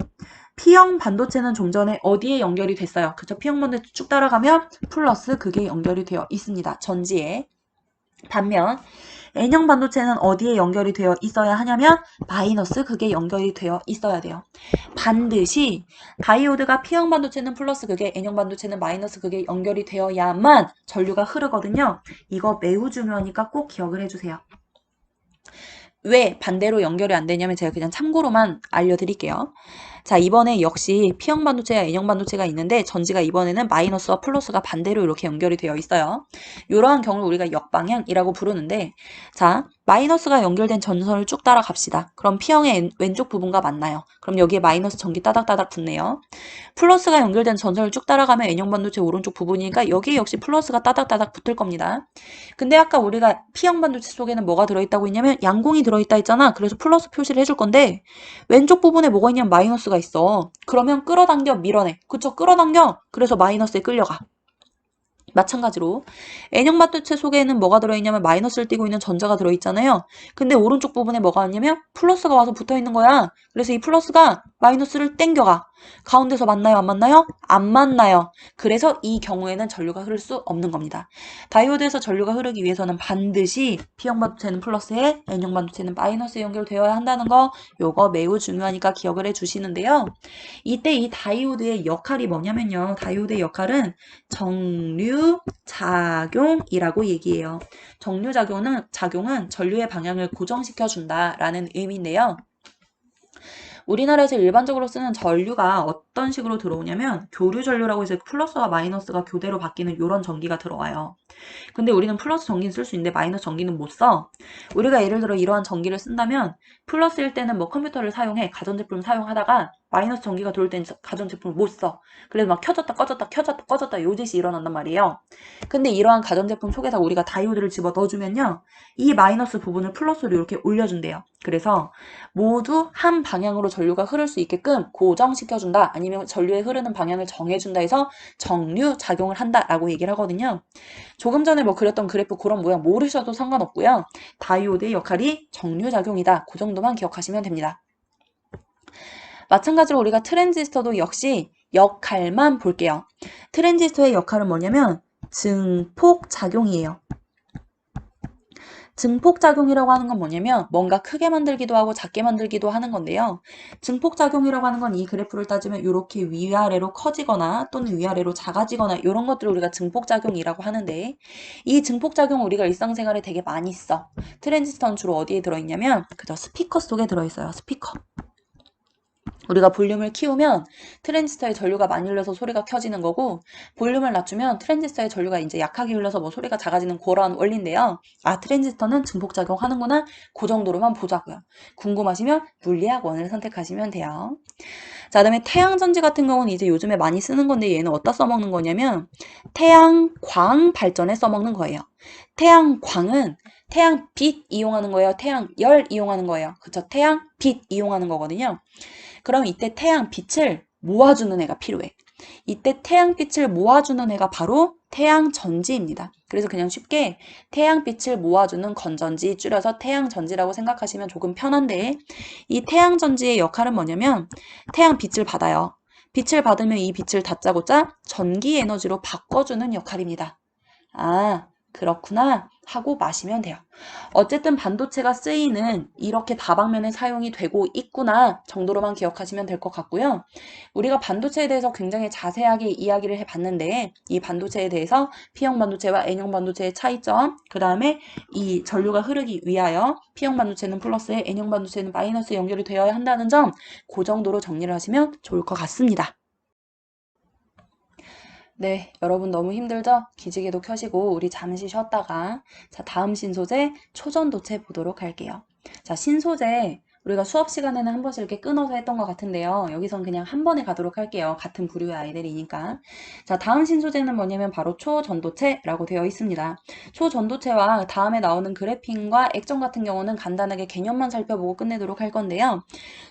P형 반도체는 좀 전에 어디에 연결이 됐어요? 그쵸? P형 반도체 쭉 따라가면 플러스 그게 연결이 되어 있습니다. 전지에. 반면 N형 반도체는 어디에 연결이 되어 있어야 하냐면 마이너스 그게 연결이 되어 있어야 돼요. 반드시 다이오드가 P형 반도체는 플러스 그게 N형 반도체는 마이너스 그게 연결이 되어야만 전류가 흐르거든요. 이거 매우 중요하니까 꼭 기억을 해주세요. 왜 반대로 연결이 안 되냐면 제가 그냥 참고로만 알려드릴게요. 자, 이번에 역시 P형 반도체와 N형 반도체가 있는데 전지가 이번에는 마이너스와 플러스가 반대로 이렇게 연결이 되어 있어요. 이러한 경우를 우리가 역방향이라고 부르는데 자, 마이너스가 연결된 전선을 쭉 따라갑시다. 그럼 P형의 왼쪽 부분과 만나요. 그럼 여기에 마이너스 전기 따닥따닥 붙네요. 플러스가 연결된 전선을 쭉 따라가면 N형 반도체 오른쪽 부분이니까 여기에 역시 플러스가 따닥따닥 붙을 겁니다. 근데 아까 우리가 P형 반도체 속에는 뭐가 들어있다고 했냐면 양공이 들어있다 했잖아. 그래서 플러스 표시를 해줄 건데 왼쪽 부분에 뭐가 있냐면 마이너스가 있어. 그러면 끌어당겨 밀어내. 그쵸? 끌어당겨. 그래서 마이너스에 끌려가. 마찬가지로 N형 반도체 속에는 뭐가 들어있냐면 마이너스를 띠고 있는 전자가 들어있잖아요. 근데 오른쪽 부분에 뭐가 왔냐면 플러스가 와서 붙어있는 거야. 그래서 이 플러스가 마이너스를 땡겨가. 가운데서 만나요? 안 만나요? 안 만나요. 그래서 이 경우에는 전류가 흐를 수 없는 겁니다. 다이오드에서 전류가 흐르기 위해서는 반드시 P형 반도체는 플러스에 N형 반도체는 마이너스에 연결되어야 한다는 거 요거 매우 중요하니까 기억을 해주시는데요. 이때 이 다이오드의 역할이 뭐냐면요. 다이오드의 역할은 정류작용이라고 얘기해요. 정류작용은 전류의 방향을 고정시켜준다라는 의미인데요. 우리나라에서 일반적으로 쓰는 전류가 어떤 식으로 들어오냐면 교류 전류라고 해서 플러스와 마이너스가 교대로 바뀌는 이런 전기가 들어와요. 근데 우리는 플러스 전기는 쓸 수 있는데 마이너스 전기는 못 써. 우리가 예를 들어 이러한 전기를 쓴다면 플러스일 때는 뭐 컴퓨터를 사용해 가전제품을 사용하다가 마이너스 전기가 들어올 때는 가전제품을 못 써. 그래서 막 켜졌다 꺼졌다 켜졌다 꺼졌다 요 짓이 일어난단 말이에요. 근데 이러한 가전제품 속에다 우리가 다이오드를 집어 넣어주면요. 이 마이너스 부분을 플러스로 이렇게 올려준대요. 그래서 모두 한 방향으로 전류가 흐를 수 있게끔 고정시켜준다. 아니면 전류의 흐르는 방향을 정해준다 해서 정류작용을 한다라고 얘기를 하거든요. 조금 전에 뭐 그렸던 그래프 그런 모양 모르셔도 상관없고요. 다이오드의 역할이 정류작용이다. 그 정도만 기억하시면 됩니다. 마찬가지로 우리가 트랜지스터도 역시 역할만 볼게요. 트랜지스터의 역할은 뭐냐면 증폭작용이에요. 증폭작용이라고 하는 건 뭐냐면 뭔가 크게 만들기도 하고 작게 만들기도 하는 건데요. 증폭작용이라고 하는 건 이 그래프를 따지면 이렇게 위아래로 커지거나 또는 위아래로 작아지거나 이런 것들을 우리가 증폭작용이라고 하는데 이 증폭작용 우리가 일상생활에 되게 많이 써. 트랜지스터는 주로 어디에 들어있냐면 그저 스피커 속에 들어있어요. 스피커. 우리가 볼륨을 키우면 트랜지스터에 전류가 많이 흘러서 소리가 켜지는 거고 볼륨을 낮추면 트랜지스터에 전류가 이제 약하게 흘러서 뭐 소리가 작아지는 그런 원리인데요. 아, 트랜지스터는 증폭작용 하는구나. 그 정도로만 보자고요. 궁금하시면 물리학원을 선택하시면 돼요. 자, 그다음에 태양전지 같은 경우는 이제 요즘에 많이 쓰는 건데 얘는 어디다 써먹는 거냐면 태양광 발전에 써먹는 거예요. 태양광은 태양빛 이용하는 거예요. 태양열 이용하는 거예요. 그쵸? 태양빛 이용하는 거거든요. 그럼 이때 태양빛을 모아주는 애가 필요해. 이때 태양빛을 모아주는 애가 바로 태양전지입니다. 그래서 그냥 쉽게 태양빛을 모아주는 건전지 줄여서 태양전지라고 생각하시면 조금 편한데 이 태양전지의 역할은 뭐냐면 태양빛을 받아요. 빛을 받으면 이 빛을 다짜고짜 전기 에너지로 바꿔주는 역할입니다. 아, 그렇구나 하고 마시면 돼요. 어쨌든 반도체가 쓰이는 이렇게 다방면에 사용이 되고 있구나 정도로만 기억하시면 될 것 같고요. 우리가 반도체에 대해서 굉장히 자세하게 이야기를 해봤는데 이 반도체에 대해서 P형 반도체와 N형 반도체의 차이점, 그 다음에 이 전류가 흐르기 위하여 P형 반도체는 플러스에 N형 반도체는 마이너스에 연결이 되어야 한다는 점, 그 정도로 정리를 하시면 좋을 것 같습니다. 네, 여러분 너무 힘들죠? 기지개도 켜시고 우리 잠시 쉬었다가 자, 다음 신소재 초전도체 보도록 할게요. 자, 신소재 우리가 수업 시간에는 한 번씩 이렇게 끊어서 했던 것 같은데요. 여기선 그냥 한 번에 가도록 할게요. 같은 부류의 아이들이니까. 자, 다음 신소재는 뭐냐면 바로 초전도체라고 되어 있습니다. 초전도체와 다음에 나오는 그래핀과 액정 같은 경우는 간단하게 개념만 살펴보고 끝내도록 할 건데요.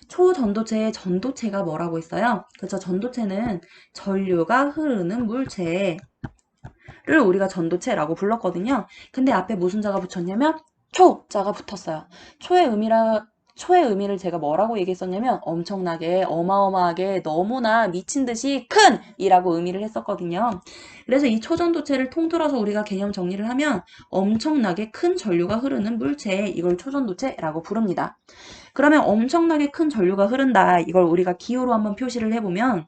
초전도체의 전도체가 뭐라고 했어요? 그쵸, 전도체는 전류가 흐르는 물체를 우리가 전도체라고 불렀거든요. 근데 앞에 무슨 자가 붙였냐면 초자가 붙었어요. 초의 의미를 제가 뭐라고 얘기했었냐면 엄청나게 어마어마하게 너무나 미친 듯이 큰 이라고 의미를 했었거든요. 그래서 이 초전도체를 통틀어서 우리가 개념 정리를 하면 엄청나게 큰 전류가 흐르는 물체, 이걸 초전도체라고 부릅니다. 그러면 엄청나게 큰 전류가 흐른다. 이걸 우리가 기호로 한번 표시를 해보면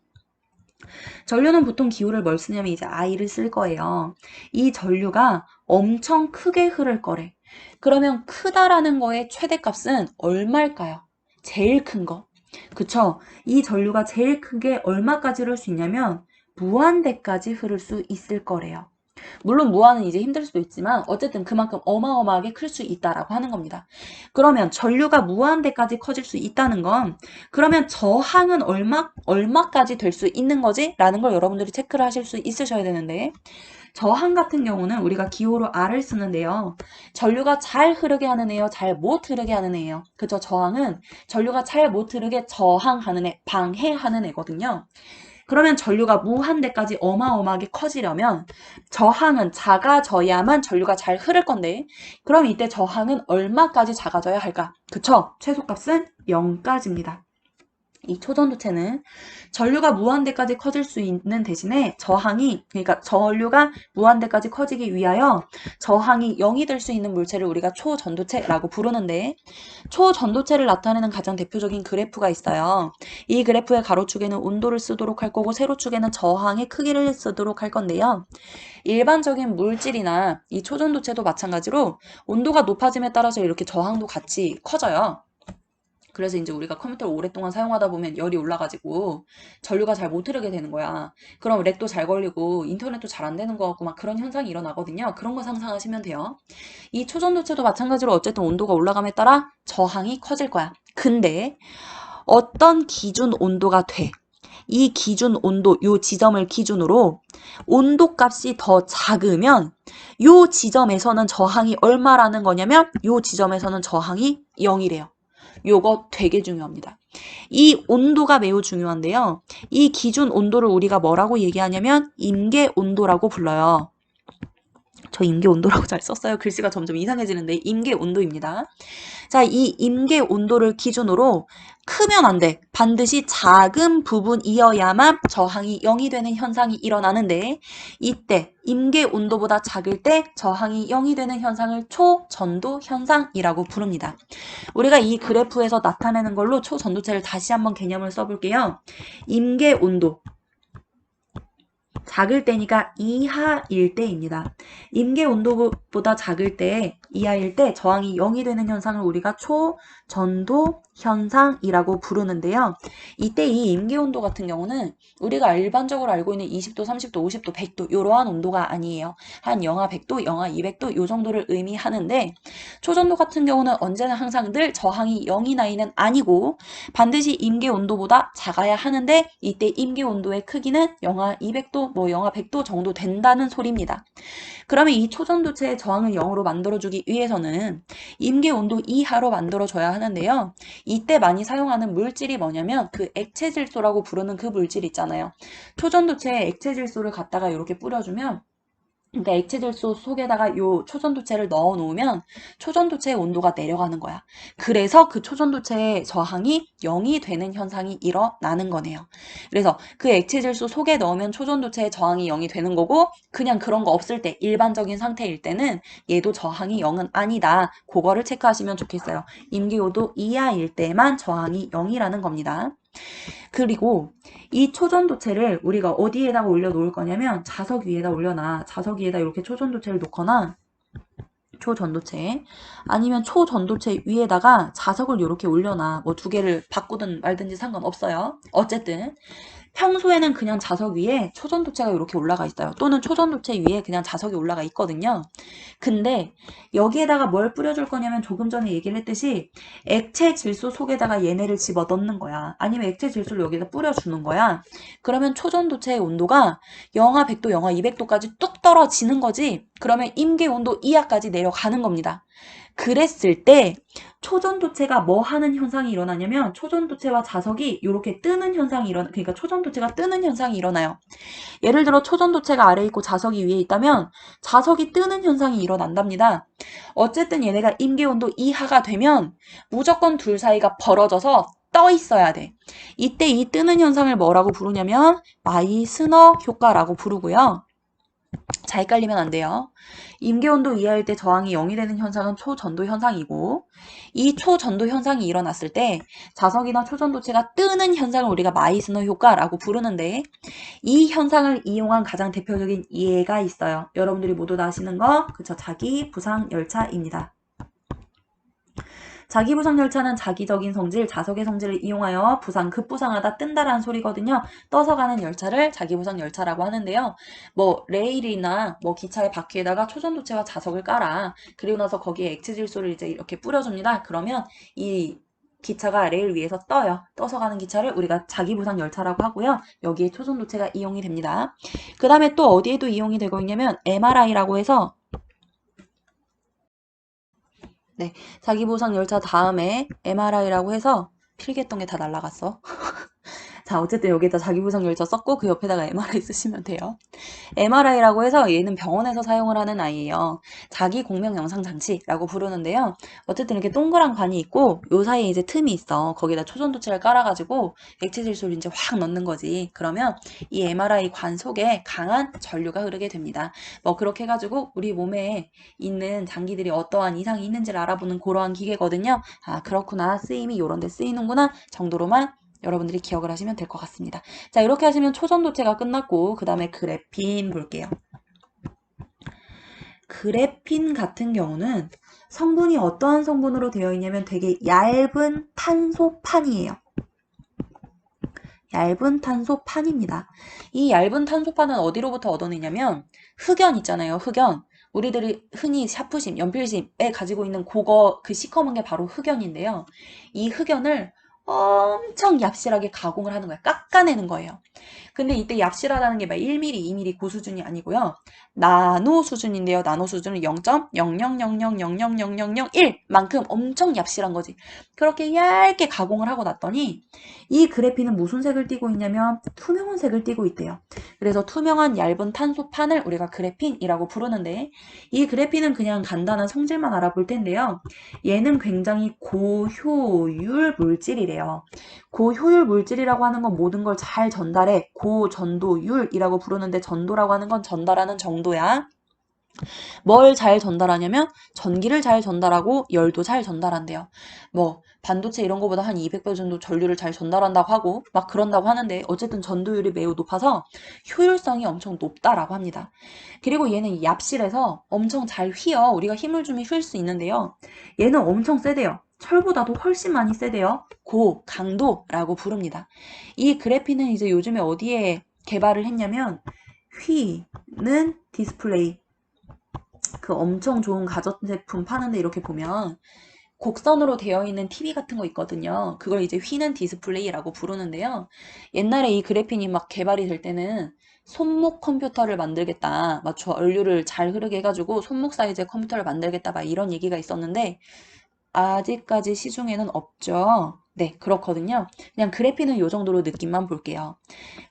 전류는 보통 기호를 뭘 쓰냐면 이제 I를 쓸 거예요. 이 전류가 엄청 크게 흐를 거래. 그러면 크다라는 거의 최대값은 얼마일까요? 제일 큰 거. 그쵸? 이 전류가 제일 크게 얼마까지 흐를 수 있냐면 무한대까지 흐를 수 있을 거래요. 물론 무한은 이제 힘들 수도 있지만 어쨌든 그만큼 어마어마하게 클 수 있다라고 하는 겁니다. 그러면 전류가 무한대까지 커질 수 있다는 건 그러면 저항은 얼마까지 될 수 있는 거지? 라는 걸 여러분들이 체크를 하실 수 있으셔야 되는데 저항 같은 경우는 우리가 기호로 R을 쓰는데요. 전류가 잘 흐르게 하는 애요, 잘 못 흐르게 하는 애요. 그죠? 저항은 전류가 잘 못 흐르게 저항하는 애, 방해하는 애거든요. 그러면 전류가 무한대까지 어마어마하게 커지려면 저항은 작아져야만 전류가 잘 흐를 건데 그럼 이때 저항은 얼마까지 작아져야 할까? 그쵸? 최소값은 0까지입니다. 이 초전도체는 전류가 무한대까지 커질 수 있는 대신에 그러니까 전류가 무한대까지 커지기 위하여 저항이 0이 될 수 있는 물체를 우리가 초전도체라고 부르는데 초전도체를 나타내는 가장 대표적인 그래프가 있어요. 이 그래프의 가로축에는 온도를 쓰도록 할 거고 세로축에는 저항의 크기를 쓰도록 할 건데요. 일반적인 물질이나 이 초전도체도 마찬가지로 온도가 높아짐에 따라서 이렇게 저항도 같이 커져요. 그래서 이제 우리가 컴퓨터를 오랫동안 사용하다 보면 열이 올라가지고 전류가 잘 못 흐르게 되는 거야. 그럼 렉도 잘 걸리고 인터넷도 잘 안 되는 거 같고 막 그런 현상이 일어나거든요. 그런 거 상상하시면 돼요. 이 초전도체도 마찬가지로 어쨌든 온도가 올라감에 따라 저항이 커질 거야. 근데 어떤 기준 온도가 돼. 이 기준 온도, 요 지점을 기준으로 온도 값이 더 작으면 요 지점에서는 저항이 얼마라는 거냐면 요 지점에서는 저항이 0이래요. 요거 되게 중요합니다. 이 온도가 매우 중요한데요. 이 기준 온도를 우리가 뭐라고 얘기하냐면 임계 온도라고 불러요. 저 임계 온도라고 잘 썼어요. 글씨가 점점 이상해지는데 임계 온도입니다. 자, 이 임계 온도를 기준으로 크면 안 돼. 반드시 작은 부분이어야만 저항이 0이 되는 현상이 일어나는데 이때 임계 온도보다 작을 때 저항이 0이 되는 현상을 초전도 현상이라고 부릅니다. 우리가 이 그래프에서 나타내는 걸로 초전도체를 다시 한번 개념을 써볼게요. 임계 온도. 작을 때니까 이하일 때입니다. 임계 온도보다 작을 때, 이하일 때 저항이 0이 되는 현상을 우리가 초전도 현상이라고 부르는데요. 이때 이 임계 온도 같은 경우는 우리가 일반적으로 알고 있는 20도, 30도, 50도, 100도 이러한 온도가 아니에요. 한 영하 100도, 영하 200도 요 정도를 의미하는데 초전도 같은 경우는 언제나 항상 늘 저항이 0이 나이는 아니고 반드시 임계 온도보다 작아야 하는데 이때 임계 온도의 크기는 영하 200도, 영하 100도 정도 된다는 소리입니다. 그러면 이 초전도체의 저항을 0으로 만들어주기 위해서는 임계 온도 이하로 만들어줘야 하는데요. 이때 많이 사용하는 물질이 뭐냐면 그 액체질소라고 부르는 그 물질 있잖아요. 초전도체에 액체질소를 갖다가 이렇게 뿌려주면 그러니까 액체질소 속에다가 요 초전도체를 넣어 놓으면 초전도체의 온도가 내려가는 거야. 그래서 그 초전도체의 저항이 0이 되는 현상이 일어나는 거네요. 그래서 그 액체질소 속에 넣으면 초전도체의 저항이 0이 되는 거고 그냥 그런 거 없을 때 일반적인 상태일 때는 얘도 저항이 0은 아니다. 그거를 체크하시면 좋겠어요. 임기온도 이하일 때만 저항이 0이라는 겁니다. 그리고 이 초전도체를 우리가 어디에다가 올려놓을 거냐면 자석 위에다 올려놔. 자석 위에다 이렇게 초전도체를 놓거나 초전도체 아니면 초전도체 위에다가 자석을 이렇게 올려놔. 뭐 두 개를 바꾸든 말든지 상관없어요. 어쨌든 평소에는 그냥 자석 위에 초전도체가 이렇게 올라가 있어요. 또는 초전도체 위에 그냥 자석이 올라가 있거든요. 근데 여기에다가 뭘 뿌려줄 거냐면 조금 전에 얘기를 했듯이 액체 질소 속에다가 얘네를 집어넣는 거야. 아니면 액체 질소를 여기다 뿌려주는 거야. 그러면 초전도체의 온도가 영하 100도, 영하 200도까지 뚝 떨어지는 거지. 그러면 임계 온도 이하까지 내려가는 겁니다. 그랬을 때 초전도체가 뭐 하는 현상이 일어나냐면 초전도체와 자석이 이렇게 뜨는 현상이 그러니까 초전도체가 뜨는 현상이 일어나요. 예를 들어 초전도체가 아래에 있고 자석이 위에 있다면 자석이 뜨는 현상이 일어난답니다. 어쨌든 얘네가 임계온도 이하가 되면 무조건 둘 사이가 벌어져서 떠 있어야 돼. 이때 이 뜨는 현상을 뭐라고 부르냐면 마이스너 효과라고 부르고요. 자, 헷갈리면 안 돼요. 임계온도 이하일 때 저항이 0이 되는 현상은 초전도 현상이고 이 초전도 현상이 일어났을 때 자석이나 초전도체가 뜨는 현상을 우리가 마이스너 효과라고 부르는데 이 현상을 이용한 가장 대표적인 예가 있어요. 여러분들이 모두 다 아시는 거 그쵸? 자기 부상 열차입니다. 자기 부상 열차는 자기적인 성질, 자석의 성질을 이용하여 부상, 급부상하다, 뜬다라는 소리거든요. 떠서 가는 열차를 자기 부상 열차라고 하는데요. 뭐 레일이나 뭐 기차의 바퀴에다가 초전도체와 자석을 깔아. 그리고 나서 거기에 액체 질소를 이제 이렇게 뿌려줍니다. 그러면 이 기차가 레일 위에서 떠요. 떠서 가는 기차를 우리가 자기 부상 열차라고 하고요. 여기에 초전도체가 이용이 됩니다. 그 다음에 또 어디에도 이용이 되고 있냐면 MRI라고 해서 네, 자기보상 열차 다음에 MRI라고 해서 필기했던 게 다 날라갔어. 자, 어쨌든 여기에다 자기보상 열차 썼고 그 옆에다가 MRI 쓰시면 돼요. MRI라고 해서 얘는 병원에서 사용을 하는 아이예요. 자기 공명 영상 장치라고 부르는데요. 어쨌든 이렇게 동그란 관이 있고 요 사이에 이제 틈이 있어. 거기다 초전도체를 깔아가지고 액체 질소를 이제 확 넣는 거지. 그러면 이 MRI 관 속에 강한 전류가 흐르게 됩니다. 뭐 그렇게 해가지고 우리 몸에 있는 장기들이 어떠한 이상이 있는지를 알아보는 그러한 기계거든요. 아, 그렇구나. 쓰임이 요런 데 쓰이는구나 정도로만 여러분들이 기억을 하시면 될 것 같습니다. 자, 이렇게 하시면 초전도체가 끝났고 그 다음에 그래핀 볼게요. 그래핀 같은 경우는 성분이 어떠한 성분으로 되어 있냐면 되게 얇은 탄소판이에요. 얇은 탄소판입니다. 이 얇은 탄소판은 어디로부터 얻어내냐면 흑연 있잖아요. 흑연. 우리들이 흔히 샤프심, 연필심에 가지고 있는 그거 그 시커먼 게 바로 흑연인데요. 이 흑연을 엄청 얍실하게 가공을 하는 거예요. 깎아내는 거예요. 근데 이때 얍실하다는 게 막 1mm, 2mm 그 수준이 아니고요. 나노 수준인데요. 나노 수준은 0.000000001만큼 엄청 얍실한 거지. 그렇게 얇게 가공을 하고 났더니 이 그래핀은 무슨 색을 띠고 있냐면 투명한 색을 띠고 있대요. 그래서 투명한 얇은 탄소판을 우리가 그래핀이라고 부르는데 이 그래핀은 그냥 간단한 성질만 알아볼 텐데요. 얘는 굉장히 고효율 물질이래요. 고효율 물질이라고 하는 건 모든 걸 잘 전달해. 고전도율이라고 부르는데 전도라고 하는 건 전달하는 정도야. 뭘 잘 전달하냐면 전기를 잘 전달하고 열도 잘 전달한대요. 뭐 반도체 이런 거보다 한 200배 정도 전류를 잘 전달한다고 하고 막 그런다고 하는데 어쨌든 전도율이 매우 높아서 효율성이 엄청 높다라고 합니다. 그리고 얘는 얍실해서 엄청 잘 휘어. 우리가 힘을 주면 휠 수 있는데요. 얘는 엄청 세대요. 철보다도 훨씬 많이 세대요. 고강도라고 부릅니다. 이 그래핀은 이제 요즘에 어디에 개발을 했냐면 휘는 디스플레이 그 엄청 좋은 가전제품 파는데 이렇게 보면 곡선으로 되어 있는 TV 같은 거 있거든요. 그걸 이제 휘는 디스플레이라고 부르는데요. 옛날에 이 그래핀이 막 개발이 될 때는 손목 컴퓨터를 만들겠다. 막 전류를 잘 흐르게 해가지고 손목 사이즈의 컴퓨터를 만들겠다. 막 이런 얘기가 있었는데 아직까지 시중에는 없죠. 네, 그렇거든요. 그냥 그래핀은 이 정도로 느낌만 볼게요.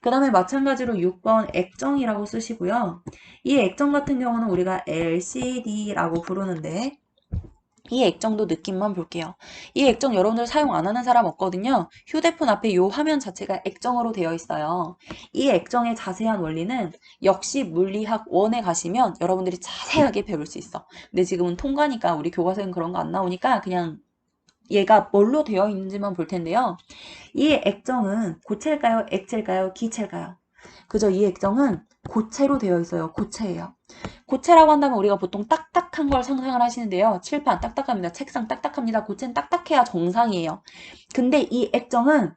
그 다음에 마찬가지로 6번 액정이라고 쓰시고요. 이 액정 같은 경우는 우리가 LCD라고 부르는데 이 액정도 느낌만 볼게요. 이 액정 여러분들 사용 안 하는 사람 없거든요. 휴대폰 앞에 이 화면 자체가 액정으로 되어 있어요. 이 액정의 자세한 원리는 역시 물리학 1에 가시면 여러분들이 자세하게 배울 수 있어. 근데 지금은 통과니까 우리 교과서엔 그런 거 안 나오니까 그냥 얘가 뭘로 되어 있는지만 볼 텐데요. 이 액정은 고체일까요? 액체일까요? 기체일까요? 그죠? 이 액정은 고체로 되어 있어요. 고체예요. 고체라고 한다면 우리가 보통 딱딱한 걸 상상을 하시는데요. 칠판 딱딱합니다. 책상 딱딱합니다. 고체는 딱딱해야 정상이에요. 근데 이 액정은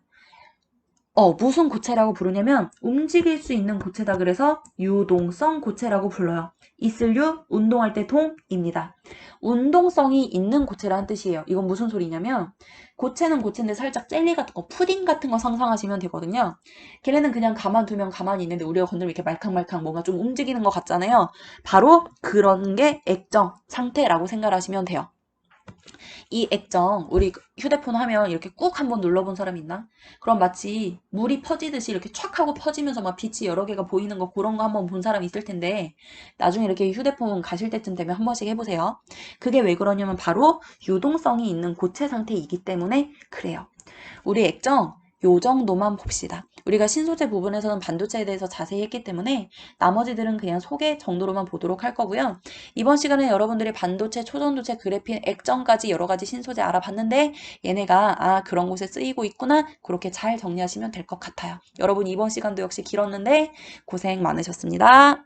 무슨 고체라고 부르냐면 움직일 수 있는 고체다 그래서 유동성 고체라고 불러요. 있을 유, 운동할 때 동입니다. 운동성이 있는 고체라는 뜻이에요. 이건 무슨 소리냐면 고체는 고체인데 살짝 젤리 같은 거, 푸딩 같은 거 상상하시면 되거든요. 걔네는 그냥 가만두면 가만히 있는데 우리가 건드리면 이렇게 말캉말캉 뭔가 좀 움직이는 것 같잖아요. 바로 그런 게 액정 상태라고 생각하시면 돼요. 이 액정, 우리 휴대폰 하면 이렇게 꾹 한번 눌러본 사람 있나? 그럼 마치 물이 퍼지듯이 이렇게 촥 하고 퍼지면서 막 빛이 여러 개가 보이는 거 그런 거 한번 본 사람 있을 텐데 나중에 이렇게 휴대폰 가실 때쯤 되면 한 번씩 해보세요. 그게 왜 그러냐면 바로 유동성이 있는 고체 상태이기 때문에 그래요. 우리 액정 요 정도만 봅시다. 우리가 신소재 부분에서는 반도체에 대해서 자세히 했기 때문에 나머지들은 그냥 소개 정도로만 보도록 할 거고요. 이번 시간에 여러분들이 반도체, 초전도체, 그래핀, 액정까지 여러 가지 신소재 알아봤는데 얘네가 그런 곳에 쓰이고 있구나 그렇게 잘 정리하시면 될 것 같아요. 여러분 이번 시간도 역시 길었는데 고생 많으셨습니다.